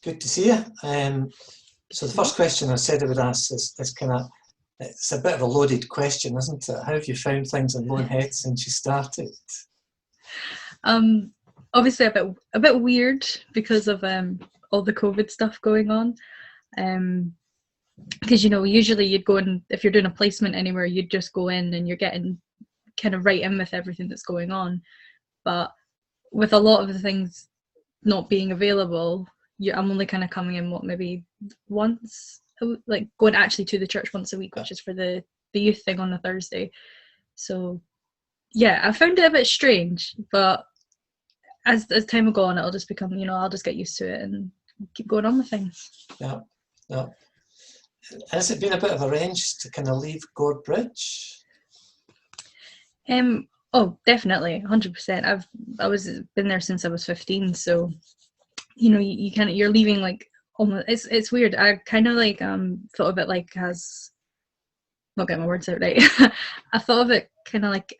Good to see you. So the first question I said I would ask is kind of, it's a bit of a loaded question, isn't it? How have you found things in Loanhead since you started? Um, Obviously a bit weird because of all the COVID stuff going on. Because usually you'd go in, if you're doing a placement anywhere, you'd just go in and you're getting kind of right in with everything that's going on. But with a lot of the things not being available, I'm only kind of coming in maybe once, like going actually to the church once a week, which is for the youth thing on a Thursday. So yeah, I found it a bit strange, but as time will go on, it'll just become, I'll just get used to it and keep going on with things. Yeah, yeah. Has it been a bit of a range to kind of leave Gorebridge? Oh, definitely, 100%. I was been there since I was 15, so you kind of, you're leaving like almost. It's weird. I kind of like thought of it like as, not getting my words out right. I thought of it kind of like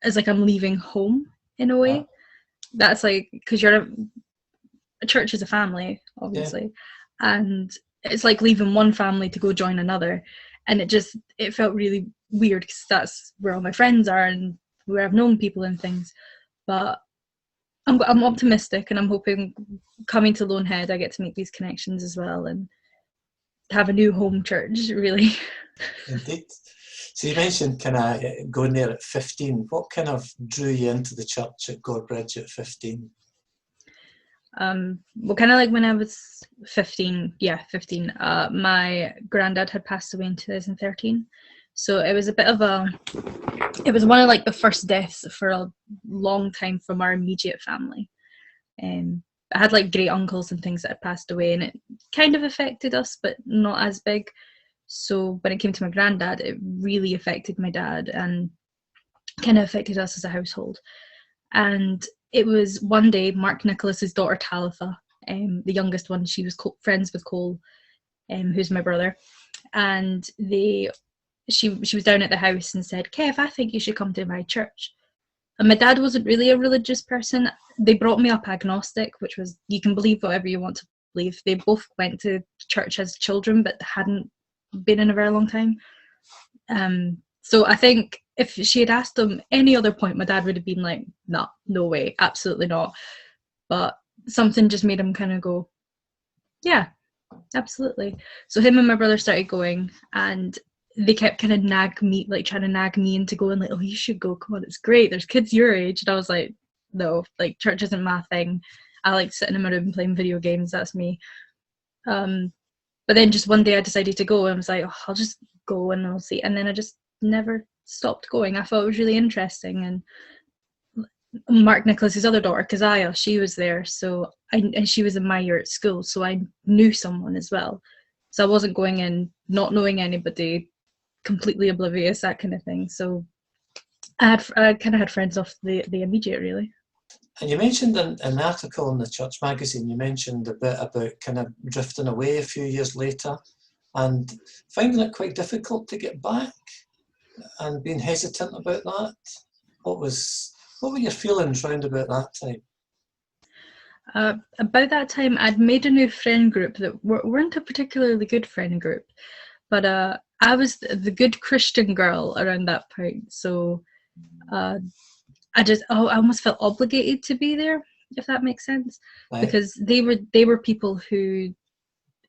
as like I'm leaving home in a way. Yeah. That's like, because a church is a family, obviously, and it's like leaving one family to go join another, and it felt really weird because that's where all my friends are and where I've known people and things. But I'm optimistic, and I'm hoping coming to Loanhead I get to make these connections as well and have a new home church, really. Indeed. So you mentioned kind of going there at 15. What kind of drew you into the church at Gorebridge at 15? Well, kind of like when I was 15, my granddad had passed away in 2013. So it was it was one of like the first deaths for a long time from our immediate family. I had like great uncles and things that had passed away, and it kind of affected us, but not as big. So when it came to my granddad, it really affected my dad and kind of affected us as a household. And it was one day, Mark Nicholas's daughter Talitha, the youngest one, she was friends with Cole, who's my brother, and she was down at the house and said, Kev, I think you should come to my church. And my dad wasn't really a religious person. They brought me up agnostic, which was, you can believe whatever you want to believe. They both went to church as children but hadn't been in a very long time. So I think if she had asked him any other point, my dad would have been like, no way, absolutely not. But something just made him kind of go, yeah, absolutely. So him and my brother started going, and they kept kind of trying to nag me into going, like, oh, you should go, come on, it's great, there's kids your age. And I was like, no, like, church isn't my thing. I like sitting in my room playing video games, that's me. But then just one day I decided to go, and I was like, oh, I'll just go and I'll see. And then I just never stopped going. I thought it was really interesting. And Mark Nicholas's other daughter, Keziah, she was there, and she was in my year at school, so I knew someone as well. So I wasn't going in not knowing anybody, completely oblivious, that kind of thing. So I kind of had friends off the immediate, really. And you mentioned an article in the church magazine, you mentioned a bit about kind of drifting away a few years later and finding it quite difficult to get back and being hesitant about that. What were your feelings round about that time? About that time, I'd made a new friend group that weren't a particularly good friend group, but I was the good Christian girl around that point. So I almost felt obligated to be there, if that makes sense, Right. Because they were people who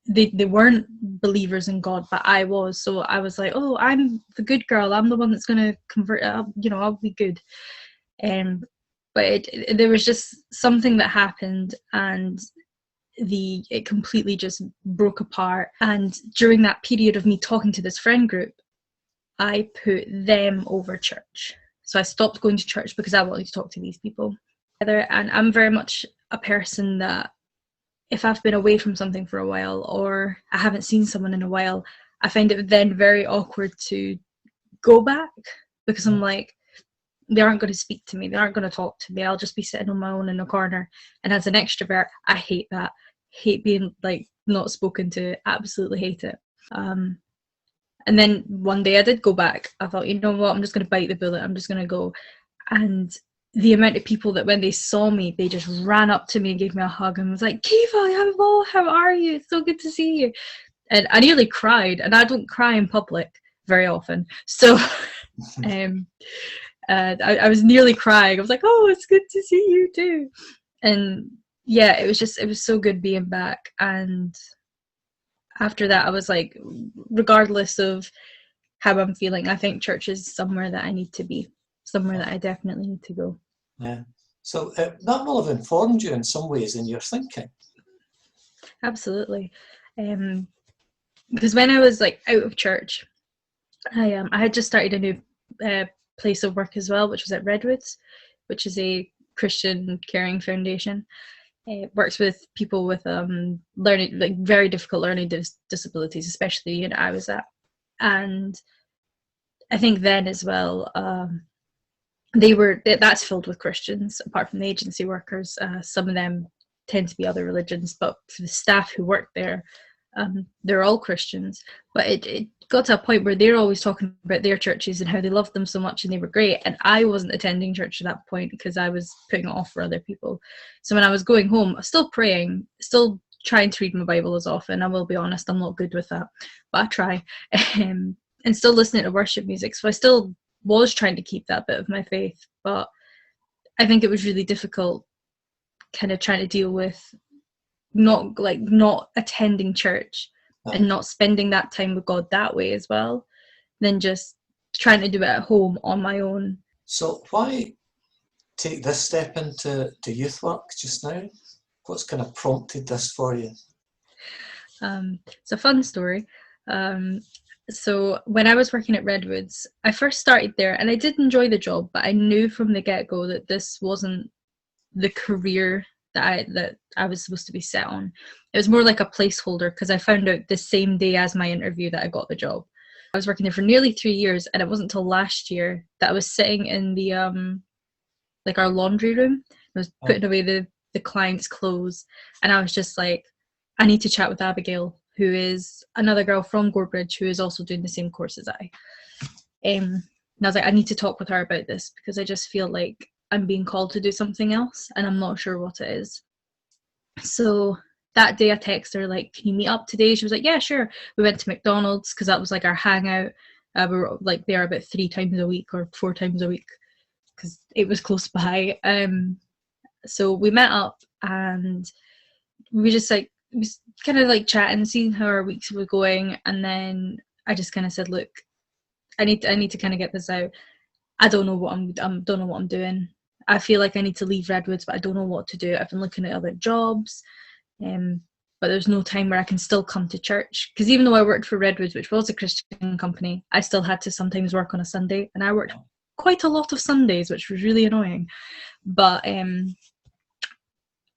they weren't believers in God, but I was. So I was like, oh, I'm the good girl. I'm the one that's going to convert. I'll be good. But there was just something that happened, and it completely just broke apart. And during that period of me talking to this friend group, I put them over church. So I stopped going to church because I wanted to talk to these people. And I'm very much a person that if I've been away from something for a while or I haven't seen someone in a while, I find it then very awkward to go back because I'm like, they aren't going to speak to me. They aren't going to talk to me. I'll just be sitting on my own in a corner. And as an extrovert, I hate that. Hate being like not spoken to. Absolutely hate it. And then one day I did go back. I thought, you know what, I'm just going to bite the bullet. I'm just going to go. And the amount of people that when they saw me, they just ran up to me and gave me a hug and was like, Kieva, hello, how are you? It's so good to see you. And I nearly cried, and I don't cry in public very often. So I was nearly crying. I was like, oh, it's good to see you too. And yeah, it was so good being back. And after that, I was like, regardless of how I'm feeling, I think church is somewhere that I need to be, somewhere that I definitely need to go. Yeah. So that will have informed you in some ways in your thinking. Absolutely. Because when I was like out of church, I had just started a new place of work as well, which was at Redwoods, which is a Christian caring foundation. It works with people with learning, like very difficult learning disabilities, especially the unit I was at. And I think then as well, that's filled with Christians, apart from the agency workers. Some of them tend to be other religions, but for the staff who work there, they're all Christians. But it got to a point where they're always talking about their churches and how they loved them so much and they were great. And I wasn't attending church at that point because I was putting it off for other people. So when I was going home, I was still praying, still trying to read my Bible as often. I will be honest, I'm not good with that, but I try. And still listening to worship music. So I still was trying to keep that bit of my faith. But I think it was really difficult kind of trying to deal with not attending church and not spending that time with God that way as well, than just trying to do it at home on my own. So why take this step into youth work just now? What's kind of prompted this for you? It's a fun story. So when I was working at Redwoods, I first started there and I did enjoy the job, but I knew from the get-go that this wasn't the career that I was supposed to be set on. It was more like a placeholder because I found out the same day as my interview that I got the job. I was working there for nearly 3 years, and it wasn't until last year that I was sitting in the like our laundry room. I was putting away the client's clothes, and I was just like, I need to chat with Abigail, who is another girl from Gorebridge who is also doing the same course as I. And I was like, I need to talk with her about this because I just feel like I'm being called to do something else and I'm not sure what it is. So that day I texted her like, can you meet up today? She was like, yeah, sure. We went to McDonald's because that was like our hangout. We were like there about 3 times a week or 4 times a week because it was close by. So we met up and we just like, we kind of like chatting, seeing how our weeks were going. And then I just kind of said, look, I need to kind of get this out. I don't know what don't know what I'm doing. I feel like I need to leave Redwoods, but I don't know what to do. I've been looking at other jobs, but there's no time where I can still come to church. Because even though I worked for Redwoods, which was a Christian company, I still had to sometimes work on a Sunday, and I worked quite a lot of Sundays, which was really annoying. But I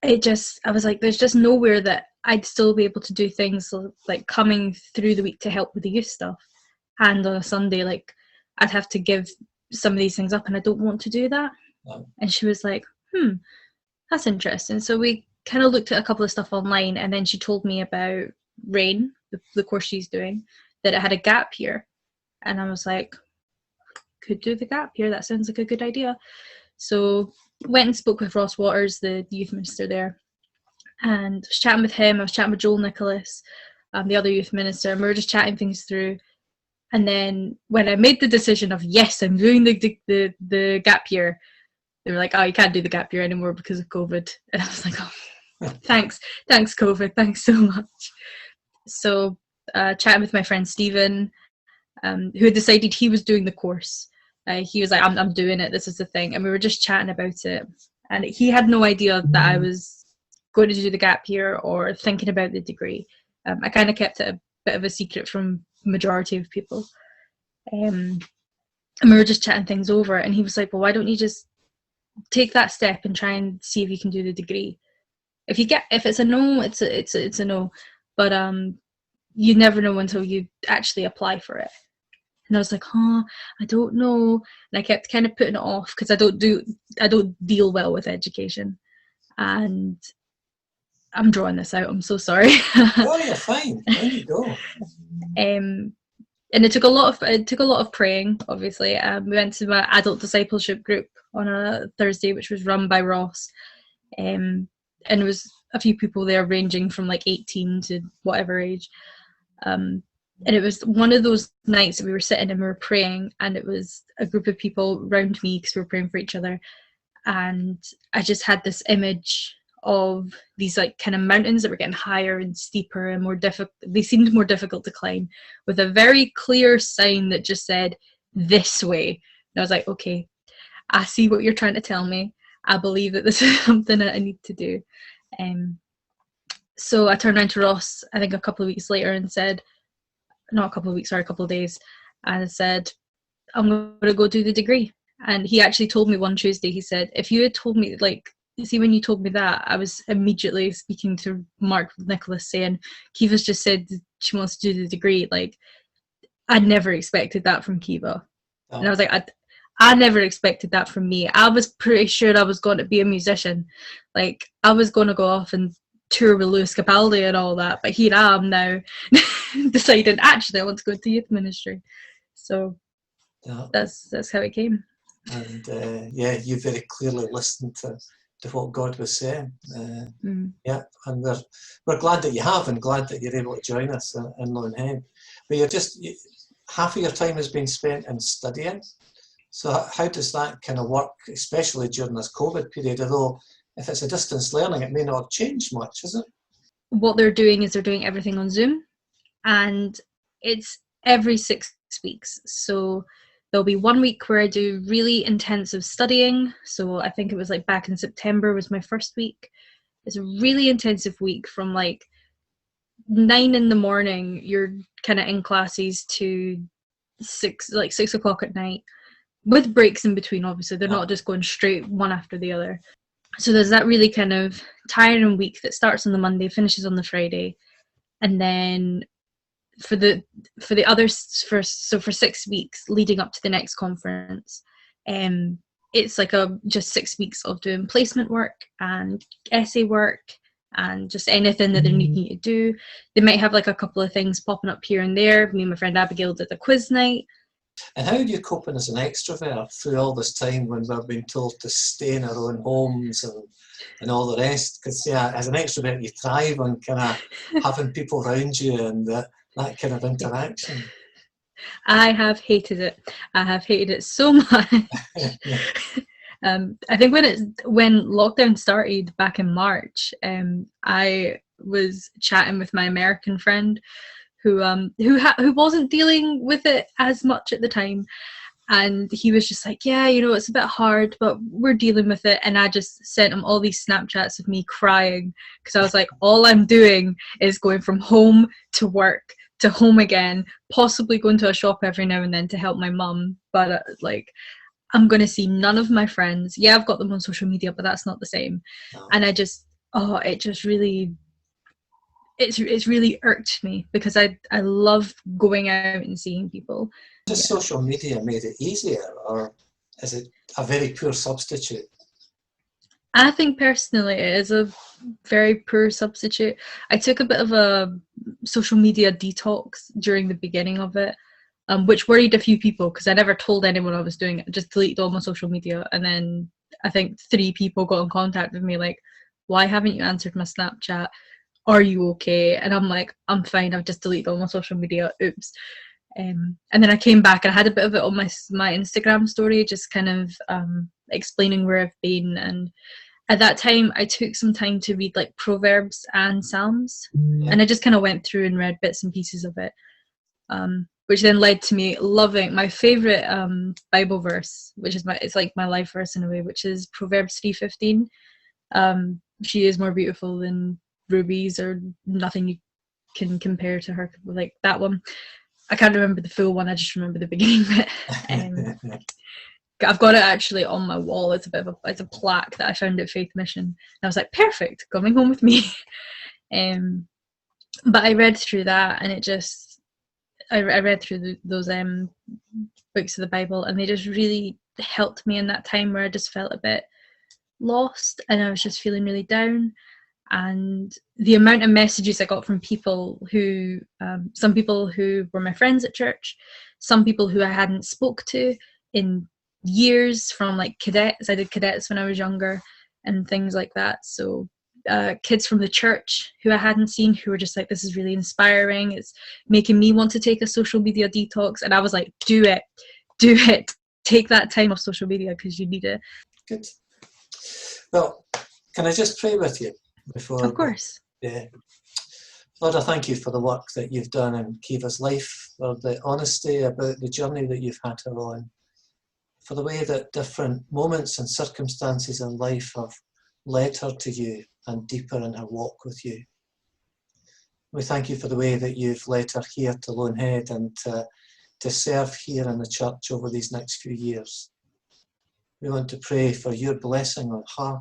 was like, there's just nowhere that I'd still be able to do things like coming through the week to help with the youth stuff, and on a Sunday, like I'd have to give some of these things up, and I don't want to do that. And she was like, that's interesting. So we kind of looked at a couple of stuff online, and then she told me about Rain, the course she's doing, that it had a gap year. And I was like, could do the gap year. That sounds like a good idea. So went and spoke with Ross Waters, the youth minister there, and was chatting with him. I was chatting with Joel Nicholas, the other youth minister, and we were just chatting things through. And then when I made the decision of, yes, I'm doing the gap year, they were like, oh, you can't do the gap year anymore because of COVID. And I was like, oh, thanks COVID, thanks so much. So chatting with my friend Stephen, who had decided he was doing the course. He was like, I'm doing it, this is the thing. And we were just chatting about it. And he had no idea that I was going to do the gap year or thinking about the degree. I kind of kept it a bit of a secret from the majority of people. And we were just chatting things over. And he was like, well, why don't you just take that step and try and see if you can do the degree. If it's a no, it's a no. But you never know until you actually apply for it. And I was like, I don't know. And I kept kind of putting it off because I don't deal well with education. And I'm drawing this out, I'm so sorry. Oh, you're fine. There you go. and it took a lot of praying. Obviously, we went to my adult discipleship group on a Thursday, which was run by Ross, and it was a few people there, ranging from like 18 to whatever age. And it was one of those nights that we were sitting and we were praying, and it was a group of people around me because we were praying for each other. And I just had this image of these like kind of mountains that were getting higher and steeper and more difficult. They seemed more difficult to climb, with a very clear sign that just said, "This way." And I was like, okay, I see what you're trying to tell me. I believe that this is something that I need to do. So I turned around to Ross, I think a couple of weeks later, and said, not a couple of weeks, sorry, a couple of days, and I said, I'm going to go do the degree. And he actually told me one Tuesday, he said, if you had told me, like, you see, when you told me that, I was immediately speaking to Mark Nicholas saying, Kieva's just said she wants to do the degree. Like, I never expected that from Kieva. Oh. And I was like, I never expected that from me. I was pretty sure I was going to be a musician. Like, I was going to go off and tour with Lewis Capaldi and all that. But here I am now, deciding, actually, I want to go into youth ministry. So that's how it came. And you very clearly listened to what God was saying. Yeah, and we're glad that you have, and glad that you're able to join us in Lonehead. But half of your time has been spent in studying. So how does that kind of work, especially during this COVID period? Although if it's a distance learning, it may not have changed much, is it? What they're doing is they're doing everything on Zoom, and it's every 6 weeks. So there'll be 1 week where I do really intensive studying. So I think it was like back in September was my first week. It's a really intensive week from like 9 a.m, you're kind of in classes, to 6 o'clock at night, with breaks in between. Obviously, they're not just going straight one after the other. So there's that really kind of tiring week that starts on the Monday, finishes on the Friday, and then for the others, for 6 weeks leading up to the next conference, it's like just 6 weeks of doing placement work and essay work and just anything that they're needing to do. They might have like a couple of things popping up here and there. Me and my friend Abigail did a quiz night. And how are you coping as an extrovert through all this time when we've been told to stay in our own homes and all the rest? Because as an extrovert, you thrive on kind of having people around you and that kind of interaction. I have hated it. I have hated it so much. I think when lockdown started back in March, I was chatting with my American friend who wasn't dealing with it as much at the time, and he was just like, yeah, it's a bit hard, but we're dealing with it. And I just sent him all these Snapchats of me crying, because I was like, all I'm doing is going from home to work to home again, possibly going to a shop every now and then to help my mum, but I'm going to see none of my friends. Yeah, I've got them on social media, but that's not the same. And I just, it's really irked me, because I love going out and seeing people. Has social media made it easier, or is it a very poor substitute? I think personally it is a very poor substitute. I took a bit of a social media detox during the beginning of it, which worried a few people, because I never told anyone I was doing it. I just deleted all my social media, and then I think 3 people got in contact with me like, why haven't you answered my Snapchat? Are you okay? And I'm like, I'm fine, I've just deleted all my social media, oops. And then I came back and I had a bit of it on my Instagram story, just kind of explaining where I've been. And at that time I took some time to read like Proverbs and Psalms, and I just kind of went through and read bits and pieces of it, which then led to me loving my favorite Bible verse, which is it's like my life verse in a way, which is Proverbs 3:15. She is more beautiful than rubies, or nothing you can compare to her. Like that one, I can't remember the full one, I just remember the beginning of it. I've got it actually on my wall. It's it's a plaque that I found at Faith Mission, and I was like, perfect, coming home with me. But I read through that, and I read through those books of the Bible, and they just really helped me in that time where I just felt a bit lost and I was just feeling really down. And the amount of messages I got from people who, some people who were my friends at church, some people who I hadn't spoke to in years, from like cadets. I did cadets when I was younger and things like that. So kids from the church who I hadn't seen, who were just like, this is really inspiring. It's making me want to take a social media detox. And I was like, do it. Take that time off social media because you need it. Good. Well, can I just pray with you before? Of course. Yeah. Lord, I thank you for the work that you've done in Kieva's life, for the honesty about the journey that you've had her on, for the way that different moments and circumstances in life have led her to you and deeper in her walk with you. We thank you for the way that you've led her here to Lonehead and to serve here in the church over these next few years. We want to pray for your blessing on her,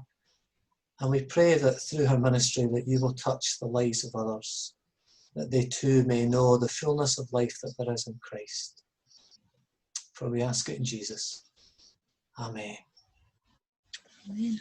and we pray that through her ministry that you will touch the lives of others, that they too may know the fullness of life that there is in Christ. For we ask it in Jesus. Amen. Amen.